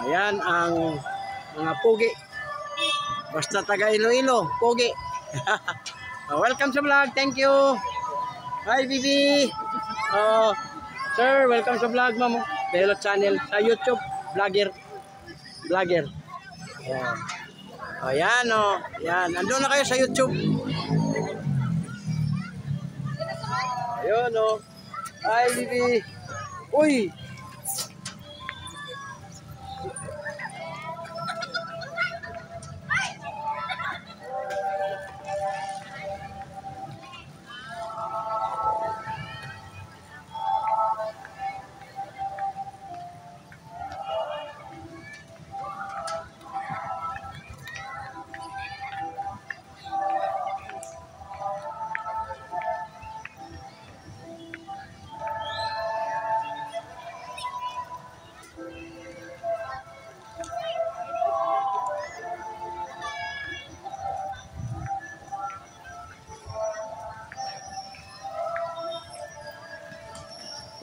Ayan ang mga pugi. Basta taga Iloilo, pugi. Welcome sa vlog. Thank you. Hi, Bibi. Sir, welcome sa vlog, ma'am. Belot channel sa YouTube. Vlogger. Ayan, Ayan. Andun na kayo sa YouTube. Ayun, Hi, Bibi. Uy.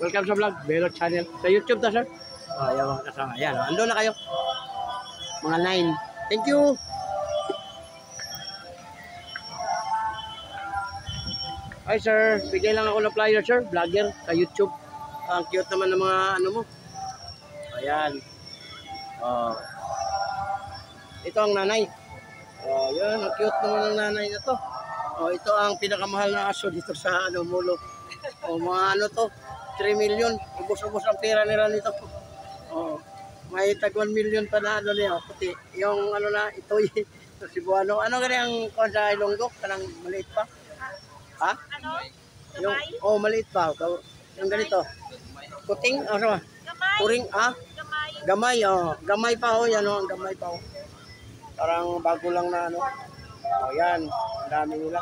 Welcome sa vlog, Belot channel. Sa YouTube ta, sir. Ayan mga kasama. Ayan, ando na kayo. Mga 9. Thank you. Hi, sir. Bigay lang ako ng flyer, sir. Vlogger sa YouTube. Ang cute naman ng mga ano mo. Ayan. Ito ang nanay. Ayan, ang cute naman ng nanay na to. Ito ang pinakamahal na aso dito sa Mulo. Mga ano to. 3 million, ubos-ubos ang pera nila nito. May tag 1 million pa na ano niya, puti. Yung ano na, ito yung Cebuano. Ano gani ang kuwan sa Ilonggo? Kanang maliit pa? Ha? Ano? Yung, Gamay? maliit pa. Yung ganito. Kuting? Ano? Gamay? Puring? Gamay? Gamay, Gamay pa, yan ang gamay pa. Parang bago lang na ano. Yan, ang dami nila.